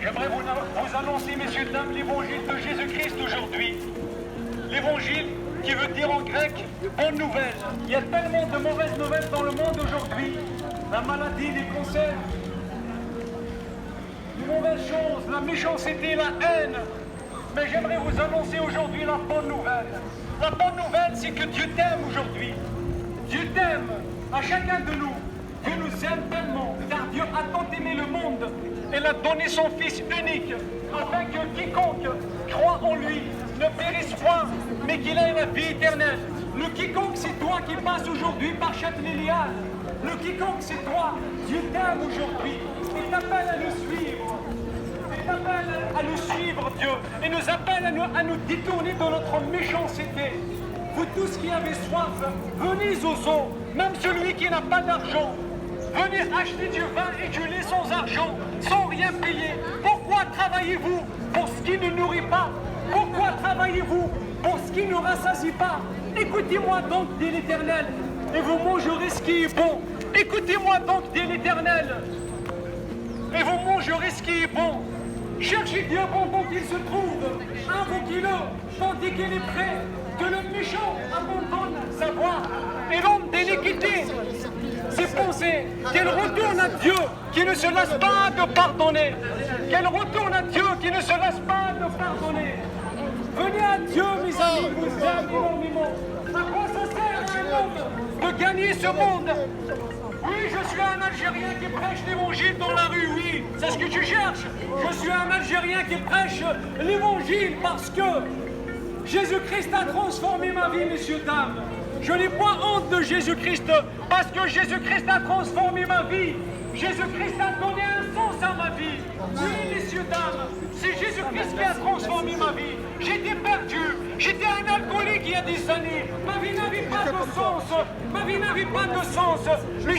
J'aimerais vous annoncer, messieurs, dames, l'évangile de Jésus-Christ aujourd'hui. L'évangile qui veut dire en grec bonne nouvelle. Il y a tellement de mauvaises nouvelles dans le monde aujourd'hui. La maladie, les cancers, les mauvaises choses, la méchanceté, la haine. Mais j'aimerais vous annoncer aujourd'hui la bonne nouvelle. La bonne nouvelle, c'est que Dieu t'aime aujourd'hui. Dieu t'aime à chacun de nous. Dieu nous aime tellement, car Dieu a tant aimé le monde. Il a donné son Fils unique, afin que quiconque croit en lui ne périsse point, mais qu'il ait la vie éternelle. Le quiconque, c'est toi qui passes aujourd'hui par Châtelet-Léal. Le quiconque, c'est toi. Dieu t'aime aujourd'hui. Il t'appelle à le suivre. Il t'appelle à le suivre, Dieu. Et nous appelle à nous détourner de notre méchanceté. Vous tous qui avez soif, venez aux eaux, même celui qui n'a pas d'argent. Venez acheter du vin et du lait sans argent, sans rien payer. Pourquoi travaillez-vous pour ce qui ne nourrit pas? Pourquoi travaillez-vous pour ce qui ne rassasie pas? Écoutez-moi donc, dit l'Éternel, et vous mangerez ce qui est bon. Écoutez-moi donc, dit l'Éternel, et vous mangerez ce qui est bon. Cherchez Dieu pendant qu'il se trouve, invoquez-le, tandis qu'il est prêt, que le méchant abandonne sa voie, et l'homme d'iniquité ses pensées, qu'elle retourne à Dieu qui ne se lasse pas de pardonner, qu'elle retourne à Dieu qui ne se lasse pas de pardonner. Venez à Dieu, mes amis, vous aime énormément. À quoi ça sert à un homme de gagner ce monde? Oui, je suis un Algérien qui prêche l'évangile dans la rue, oui, c'est ce que tu cherches. Je suis un Algérien qui prêche l'évangile parce que Jésus-Christ a transformé ma vie, messieurs, dames. Je n'ai pas honte de Jésus-Christ parce que Jésus-Christ a transformé ma vie. Jésus-Christ a donné un sens à ma vie. Oui, messieurs, dames, c'est Jésus-Christ qui a transformé ma vie. J'étais perdu, j'étais un alcoolique il y a des années. Ma vie n'avait pas de sens. Ma vie n'avait pas de sens. Mais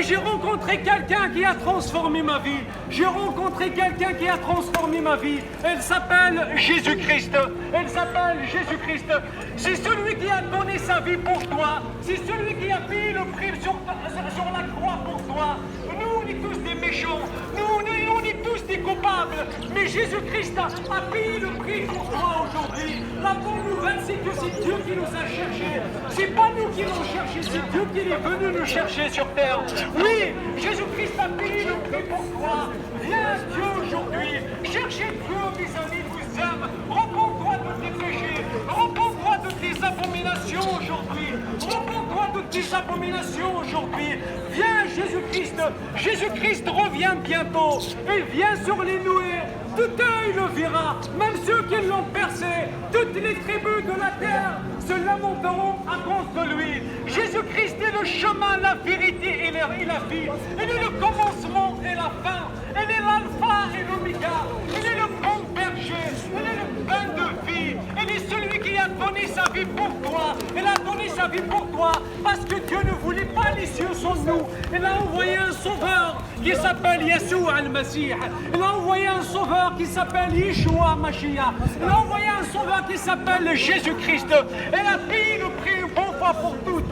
j'ai rencontré quelqu'un qui a transformé ma vie. J'ai rencontré quelqu'un qui a transformé ma vie. Elle s'appelle Jésus-Christ. Elle s'appelle Jésus-Christ. C'est celui qui a donné sa vie pour toi. C'est celui qui a payé le prix sur la croix pour toi. Nous, on est tous des méchants. Nous, on est tous des coupables. Mais Jésus-Christ a payé le prix pour toi aujourd'hui. La bonne nouvelle, c'est que c'est Dieu qui nous a cherchés. C'est pas nous qui l'avons cherché, c'est Dieu qui est venu nous chercher sur terre. Oui, Jésus-Christ a payé le prix pour toi. Viens Dieu aujourd'hui. Cherchez Dieu, mes amis, vous aime. Repends-toi de tes péchés. Repends-toi de tes abominations aujourd'hui. Repends-toi de tes abominations aujourd'hui. Viens Jésus-Christ. Jésus-Christ revient bientôt. Il vient sur les nuées. Tout œil le verra, même ceux qui l'ont percé. Toutes les tribus de la terre se lamenteront à cause de lui. Jésus-Christ est le chemin, la vérité et la vie. Il est le commencement et la fin. Il est l'alpha et l'oméga. Il est le bon berger. Il est le pain de vie. Il est celui qui a donné sa vie pour toi. Il a donné sa vie pour toi parce que Dieu ne voulait pas les cieux sans nous. Il a envoyé un sauveur qui s'appelle Yeshua al-Masih. Il a envoyé un sauveur qui s'appelle Yeshua Mashiach. Il a envoyé un sauveur qui s'appelle Jésus-Christ. Elle a payé le prix une bonne fois pour toutes.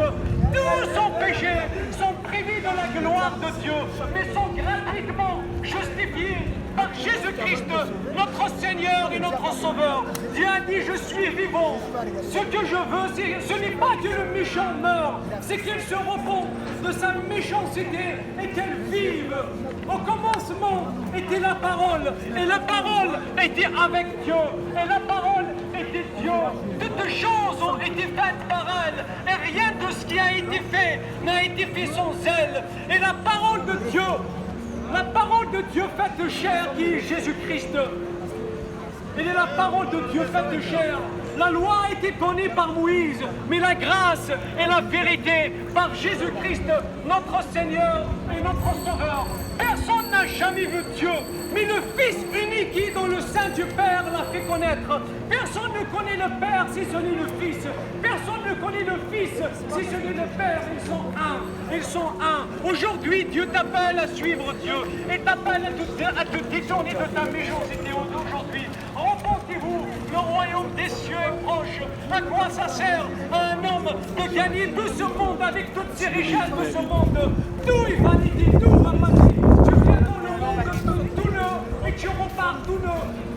Tous sont péchés, sont privés de la gloire de Dieu, mais sont gratuitement justifiés par Jésus-Christ, notre Seigneur et notre Sauveur. Dieu a dit, je suis vivant. Ce que je veux, ce n'est pas que le méchant meure, c'est qu'il se repent de sa méchanceté et qu'elle vive. Au commencement était la parole, et la parole était avec Dieu, et la parole était Dieu. Toutes choses ont été faites par elle, et rien de ce qui a été fait n'a été fait sans elle. Et la parole de Dieu faite chair qui est Jésus-Christ. Elle est la parole de Dieu faite chair. La loi a été donnée par Moïse, mais la grâce et la vérité par Jésus-Christ, notre Seigneur et notre Sauveur. Personne n'a jamais vu Dieu, mais le Fils unique qui dans le sein du Père l'a fait connaître. Personne ne connaît le Père si ce n'est le Fils. Personne ne connaît le Fils si ce n'est le Père. Ils sont un. Ils sont un. Aujourd'hui, Dieu t'appelle à suivre Dieu et t'appelle à te détourner de ta méchanceté aujourd'hui. Repentez-vous, le royaume des cieux est proche. À quoi ça sert à un homme de gagner tout ce monde avec toutes ces richesses de ce monde? Tout est vanité, tout va passer. Tu viens dans le monde, tout pars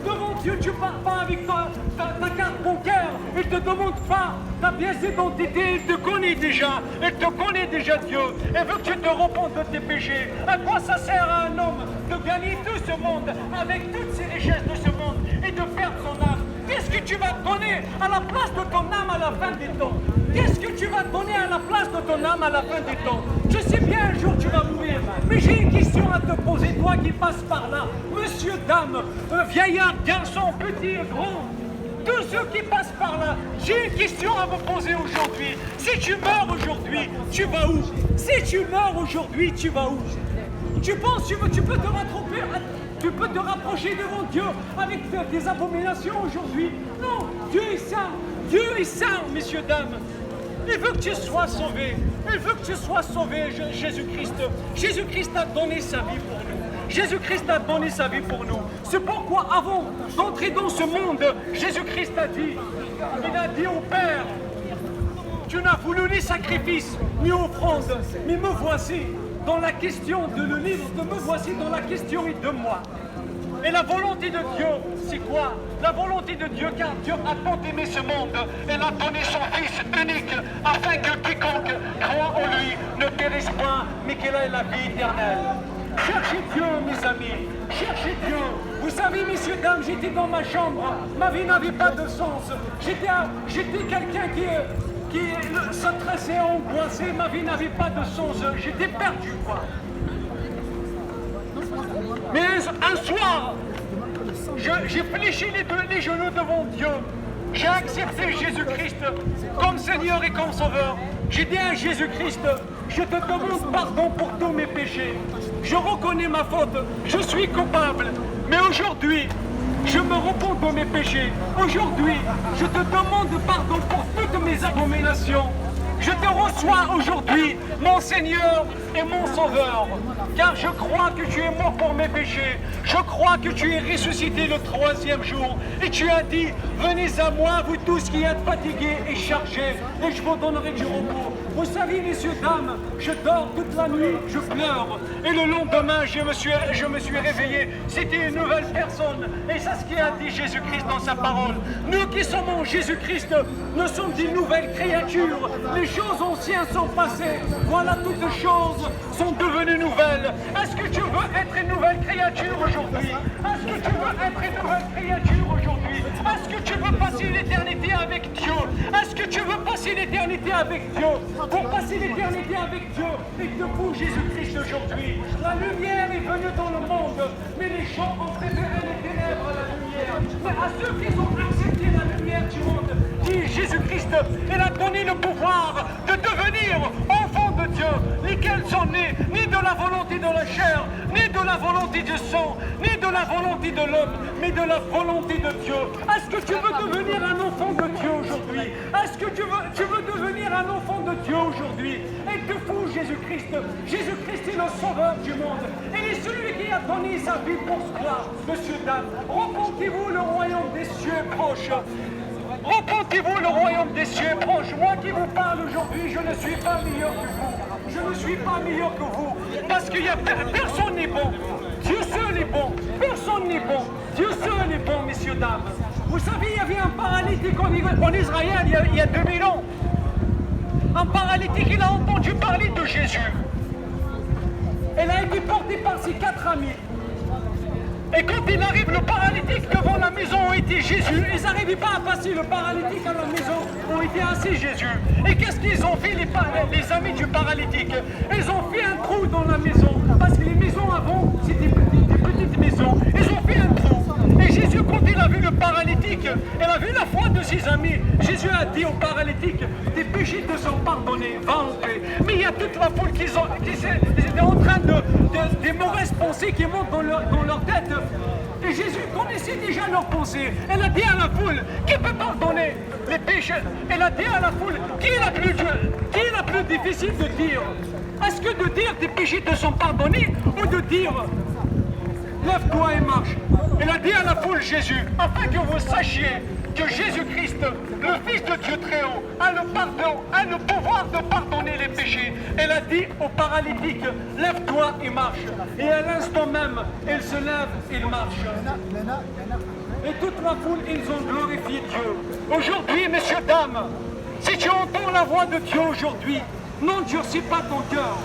devant Dieu, tu pars pas avec ta carte bancaire. Il te demande pas ta pièce d'identité, il te connaît déjà. Il te connaît déjà Dieu. Il veut que tu te repentes de tes péchés. À quoi ça sert à un homme de gagner tout ce monde avec toutes ces richesses de ce monde et de perdre son âme? Qu'est-ce que tu vas donner à la place de ton âme à la fin des temps? Qu'est-ce que tu vas donner à la place de ton âme à la fin des temps? Je sais bien un jour tu vas mourir, mais j'ai une question à te poser, toi qui passes par là, monsieur, dame, vieillard, garçon, petit et grand, tous ceux qui passent par là, j'ai une question à vous poser aujourd'hui. Si tu meurs aujourd'hui, tu vas où? Si tu meurs aujourd'hui, tu vas où? Tu penses, tu peux te rattraper, tu peux te rapprocher devant Dieu avec des abominations aujourd'hui? Non, Dieu est saint, messieurs, dames. Il veut que tu sois sauvé. Il veut que tu sois sauvé, Jésus-Christ. Jésus-Christ a donné sa vie pour nous. Jésus-Christ a donné sa vie pour nous. C'est pourquoi, avant d'entrer dans ce monde, Jésus-Christ a dit, il a dit au Père, tu n'as voulu ni sacrifice, ni offrande, mais me voici dans la question de le livre, me voici dans la question et de moi. Et la volonté de Dieu, c'est quoi? La volonté de Dieu, car Dieu a tant aimé ce monde, elle a donné son Fils unique, afin que quiconque croit en lui ne périsse point, mais qu'il ait la vie éternelle. Cherchez Dieu, mes amis, cherchez Dieu. Vous savez, messieurs, dames, j'étais dans ma chambre, ma vie n'avait pas de sens. J'étais quelqu'un qui se stressait, angoissé, ma vie n'avait pas de sens, j'étais perdu, quoi. Mais un soir, j'ai fléchi les genoux devant Dieu. J'ai accepté Jésus-Christ comme Seigneur et comme Sauveur. J'ai dit à Jésus-Christ, je te demande pardon pour tous mes péchés. Je reconnais ma faute, je suis coupable. Mais aujourd'hui, je me repens de mes péchés. Aujourd'hui, je te demande pardon pour toutes mes abominations. Je te reçois aujourd'hui, mon Seigneur et mon Sauveur, car je crois que tu es mort pour mes péchés. Je crois que tu es ressuscité le 3e jour. Et tu as dit, venez à moi, vous tous qui êtes fatigués et chargés, et je vous donnerai du repos. Vous savez, messieurs, dames, je dors toute la nuit, je pleure. Et le lendemain, je me suis réveillé. C'était une nouvelle personne. Et c'est ce qu'a dit Jésus-Christ dans sa parole. Nous qui sommes en Jésus-Christ, nous sommes des nouvelles créatures. Les choses anciennes sont passées. Voilà, toutes choses sont devenues nouvelles. Est-ce que tu veux être une nouvelle créature aujourd'hui? Est-ce que tu veux être une nouvelle créature aujourd'hui? Est-ce que tu veux passer l'éternité avec Dieu? Est-ce que tu veux passer l'éternité avec Dieu? Pour passer l'éternité avec Dieu, et debout Jésus-Christ aujourd'hui. La lumière est venue dans le monde, mais les gens ont préféré les ténèbres à la lumière. Mais à ceux qui ont accepté la lumière du monde, dit Jésus-Christ, il a donné le pouvoir de devenir enfants de Dieu, lesquels sont nés ni de la volonté de la chair, ni de la volonté du sang, ni de la volonté de l'homme, mais de la volonté de Dieu. Est-ce que tu veux devenir un enfant de Dieu aujourd'hui? Est-ce que tu veux devenir un enfant de Dieu aujourd'hui? Et te fous Jésus-Christ. Jésus-Christ est le sauveur du monde. Il est celui qui a donné sa vie pour soi. Monsieur, dame, repentez-vous, le royaume des cieux est proche. Repentez-vous, le royaume des cieux est proche. Moi qui vous parle aujourd'hui, je ne suis pas meilleur que vous. Je ne suis pas meilleur que vous. Parce qu'il y a personne n'est bon. Dieu seul est bon. Personne n'est bon. Dieu seul est bon, messieurs, dames. Vous savez, il y avait un paralytique en Israël il y a 2000 ans. Un paralytique, il a entendu parler de Jésus. Elle a été portée par ses 4 amis. Et quand il arrive, le paralytique devant la maison où était Jésus, ils n'arrivaient pas à passer le paralytique à la maison où était assis Jésus. Et qu'est-ce qu'ils ont fait, les amis du paralytique? Ils ont fait un trou dans la maison, parce que les maisons avant, c'était des petites maisons. Ils ont fait un trou. Et Jésus, quand il a vu le paralytique, il a vu la foi de ses amis. Jésus a dit au paralytique, tes péchés te sont pardonnés, va en paix. Mais il y a toute la foule qui étaient en train des mauvaises pensées qui montent dans leur tête. Et Jésus connaissait déjà leurs pensées. Elle a dit à la foule, qui peut pardonner les péchés? Elle a dit à la foule, qui est la plus difficile de dire? Est-ce que de dire tes péchés te sont pardonnés ou de dire lève-toi et marche? Elle a dit à la foule, Jésus, afin que vous sachiez que Jésus-Christ, le Fils de Dieu très haut, a le pardon, a le pouvoir de pardonner les péchés. Elle a dit au paralytique, lève-toi et marche. Et à l'instant même, elle se lève et il marche. Et toute la foule, ils ont glorifié Dieu. Aujourd'hui, messieurs, dames, si tu entends la voix de Dieu aujourd'hui, n'endurcis pas ton cœur.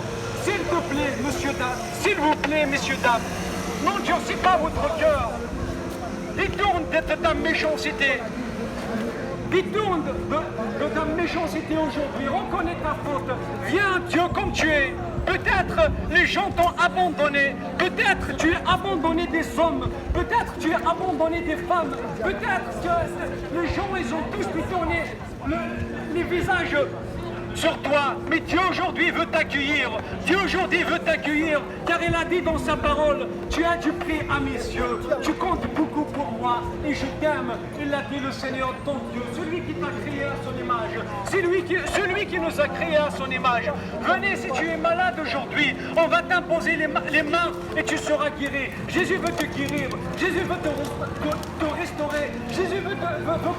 S'il te plaît, monsieur, dames, s'il vous plaît, messieurs, dames, n'endurcis pas votre cœur. Détourne de ta méchanceté. Détourne de ta méchanceté aujourd'hui. Reconnais ta faute. Viens à Dieu comme tu es. Peut-être les gens t'ont abandonné. Peut-être tu es abandonné des hommes. Peut-être tu es abandonné des femmes. Peut-être que les gens, ils ont tous détourné les visages sur toi, mais Dieu aujourd'hui veut t'accueillir. Dieu aujourd'hui veut t'accueillir, car il a dit dans sa parole, tu as du prix à mes yeux, tu comptes beaucoup pour moi et je t'aime. Il a dit le Seigneur ton Dieu, celui qui t'a créé à son image, celui qui nous a créés à son image. Venez, si tu es malade aujourd'hui, on va t'imposer les mains et tu seras guéri. Jésus veut te guérir, Jésus veut te restaurer, Jésus veut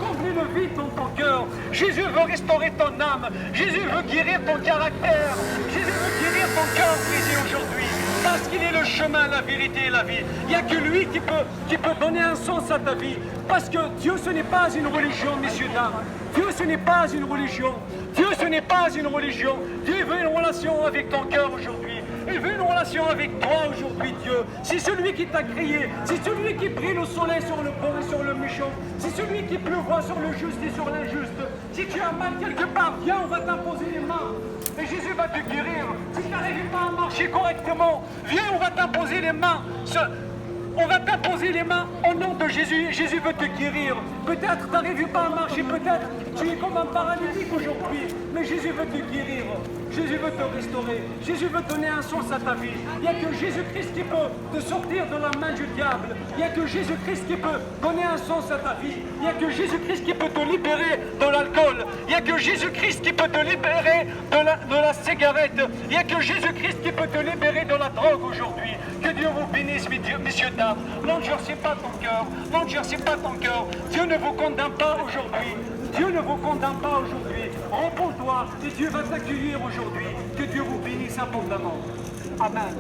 combler le vide dans ton cœur, Jésus veut restaurer ton âme, Jésus veut guérir ton caractère. Jésus veut guérir ton cœur brisé aujourd'hui. Parce qu'il est le chemin, la vérité et la vie. Il n'y a que lui qui peut donner un sens à ta vie. Parce que Dieu, ce n'est pas une religion, messieurs, dames. Dieu, ce n'est pas une religion. Dieu, ce n'est pas une religion. Dieu veut une relation avec ton cœur aujourd'hui. Il veut une relation avec toi aujourd'hui, Dieu. C'est celui qui t'a créé. C'est celui qui brille le soleil sur le bon et sur le méchant. C'est celui qui pleuvoit sur le juste et sur l'injuste. Si tu as mal quelque part, viens, on va t'imposer les mains. Et Jésus va te guérir. Si tu n'arrives pas à marcher correctement, viens, on va t'imposer les mains. On va t'imposer les mains au nom de Jésus. Jésus veut te guérir. Peut-être tu n'arrives pas à marcher, peut-être tu es comme un paralytique aujourd'hui. Mais Jésus veut te guérir. Jésus veut te restaurer. Jésus veut donner un sens à ta vie. Il n'y a que Jésus-Christ qui peut te sortir de la main du diable. Il n'y a que Jésus-Christ qui peut donner un sens à ta vie. Il n'y a que Jésus-Christ qui peut te libérer de l'alcool. Il n'y a que Jésus-Christ qui peut te libérer de la cigarette. Il n'y a que Jésus-Christ qui peut te libérer de la drogue aujourd'hui. Que Dieu vous bénisse, messieurs, dames. N'endurcissez pas ton cœur. N'endurcissez pas ton cœur. Dieu ne vous condamne pas aujourd'hui. Dieu ne vous condamne pas aujourd'hui. Repose-toi et Dieu va t'accueillir aujourd'hui. Que Dieu vous bénisse abondamment. Amen.